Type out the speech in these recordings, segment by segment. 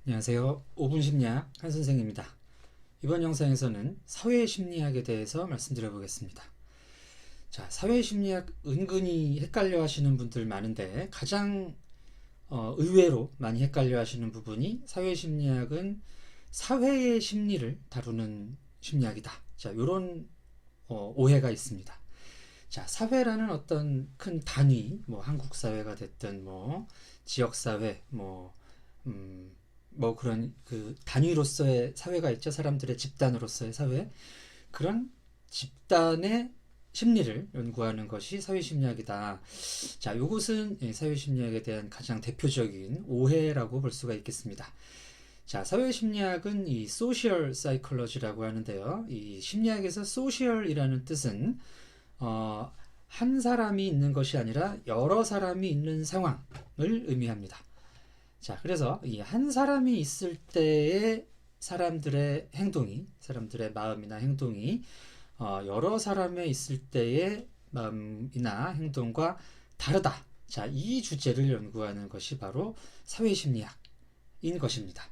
안녕하세요. 5분 심리학 한선생입니다. 이번 영상에서는 사회심리학에 대해서 말씀드려 보겠습니다. 자, 사회심리학 은근히 헷갈려 하시는 분들 많은데 가장 의외로 많이 헷갈려 하시는 부분이 사회심리학은 사회의 심리를 다루는 심리학이다. 자, 이런 오해가 있습니다. 자, 사회라는 어떤 큰 단위, 뭐 한국 사회가 됐든 뭐 지역 사회, 뭐 그런 그 단위로서의 사회가 있죠. 사람들의 집단으로서의 사회. 그런 집단의 심리를 연구하는 것이 사회심리학이다. 자, 이것은 사회심리학에 대한 가장 대표적인 오해라고 볼 수가 있겠습니다. 자, 사회심리학은 이 소셜 사이콜로지라고 하는데요. 이 심리학에서 소셜이라는 뜻은 한 사람이 있는 것이 아니라 여러 사람이 있는 상황을 의미합니다. 자, 그래서 이 한 사람이 있을 때의 사람들의 행동이, 사람들의 마음이나 행동이 여러 사람에 있을 때의 마음이나 행동과 다르다. 자, 이 주제를 연구하는 것이 바로 사회심리학인 것입니다.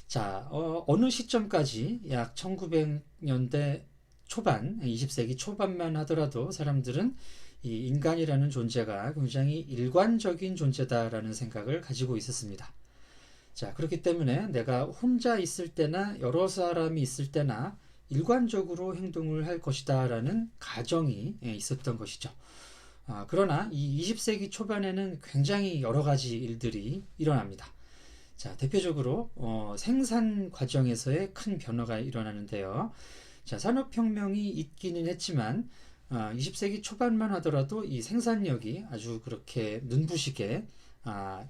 자, 어느 시점까지 약 1900년대 초반, 20세기 초반만 하더라도 사람들은 이 인간이라는 존재가 굉장히 일관적인 존재다라는 생각을 가지고 있었습니다. 자, 그렇기 때문에 내가 혼자 있을 때나 여러 사람이 있을 때나 일관적으로 행동을 할 것이다 라는 가정이 있었던 것이죠. 그러나 이 20세기 초반에는 굉장히 여러 가지 일들이 일어납니다. 자, 대표적으로 생산 과정에서의 큰 변화가 일어나는데요. 자, 산업혁명이 있기는 했지만 20세기 초반만 하더라도 이 생산력이 아주 그렇게 눈부시게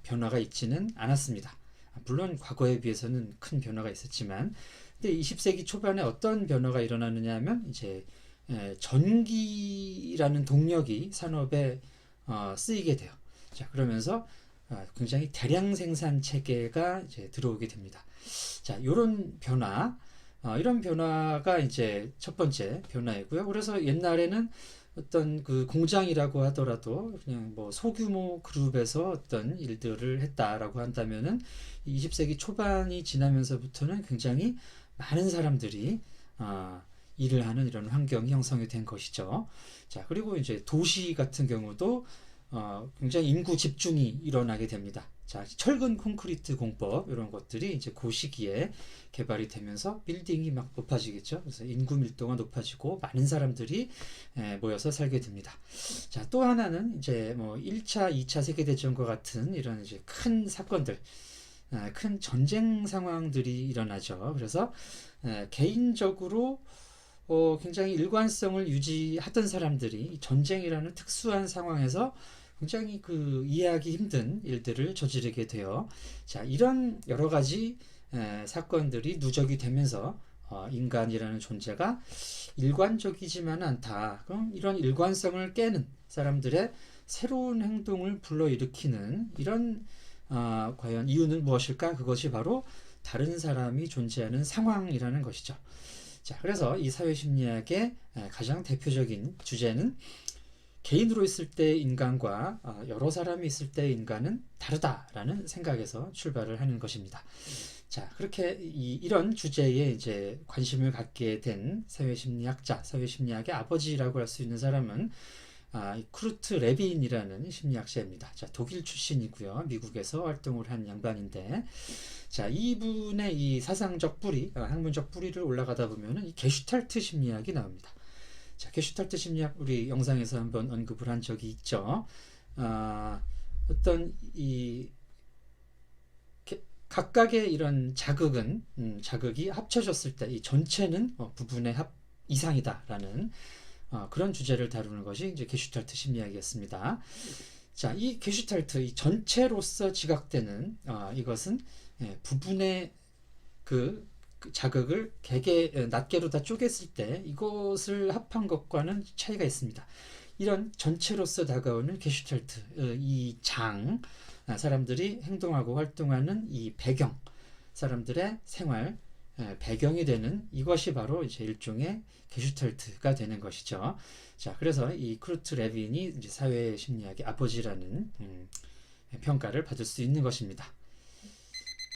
변화가 있지는 않았습니다. 물론 과거에 비해서는 큰 변화가 있었지만, 근데 20세기 초반에 어떤 변화가 일어나느냐 하면 이제 전기라는 동력이 산업에 쓰이게 돼요. 자, 그러면서 굉장히 대량 생산 체계가 이제 들어오게 됩니다. 자, 이런 변화가 이제 첫 번째 변화이고요. 그래서 옛날에는 어떤 그 공장이라고 하더라도 그냥 뭐 소규모 그룹에서 어떤 일들을 했다라고 한다면은 20세기 초반이 지나면서부터는 굉장히 많은 사람들이 일을 하는 이런 환경이 형성이 된 것이죠. 자, 그리고 이제 도시 같은 경우도 굉장히 인구 집중이 일어나게 됩니다. 자, 철근 콘크리트 공법 이런 것들이 이제 그 시기에 개발이 되면서 빌딩이 막 높아지겠죠. 그래서 인구 밀도가 높아지고 많은 사람들이 모여서 살게 됩니다. 자, 또 하나는 이제 뭐 1차, 2차 세계대전과 같은 이런 이제 큰 사건들, 큰 전쟁 상황들이 일어나죠. 그래서 개인적으로 굉장히 일관성을 유지하던 사람들이 전쟁이라는 특수한 상황에서 굉장히 그 이해하기 힘든 일들을 저지르게 돼요. 자, 이런 여러 가지 사건들이 누적이 되면서 인간이라는 존재가 일관적이지만 않다. 그럼 이런 일관성을 깨는 사람들의 새로운 행동을 불러일으키는 이런 과연 이유는 무엇일까? 그것이 바로 다른 사람이 존재하는 상황이라는 것이죠. 자, 그래서 이 사회심리학의 가장 대표적인 주제는 개인으로 있을 때의 인간과 여러 사람이 있을 때의 인간은 다르다라는 생각에서 출발을 하는 것입니다. 자, 그렇게 이런 주제에 이제 관심을 갖게 된 사회심리학자, 사회심리학의 아버지라고 할 수 있는 사람은 쿠르트 레빈이라는 심리학자입니다. 자, 독일 출신이고요. 미국에서 활동을 한 양반인데, 자, 이분의 이 사상적 뿌리, 학문적 뿌리를 올라가다 보면은 이 게슈탈트 심리학이 나옵니다. 자, 게슈탈트 심리학 우리 영상에서 한번 언급을 한 적이 있죠. 어떤 이 각각의 이런 자극이 합쳐졌을 때 이 전체는 부분의 합 이상이다라는 그런 주제를 다루는 것이 이제 게슈탈트 심리학이었습니다. 자, 이 게슈탈트 이 전체로서 지각되는 이것은 부분의 그 자극을 낱개로 다 쪼갰을 때 이것을 합한 것과는 차이가 있습니다. 이런 전체로서 다가오는 게슈탈트 사람들이 행동하고 활동하는 이 배경, 사람들의 생활 배경이 되는 이것이 바로 이제 일종의 게슈탈트가 되는 것이죠. 자, 그래서 이 크루트 레빈이 이제 사회 심리학의 아버지라는 평가를 받을 수 있는 것입니다.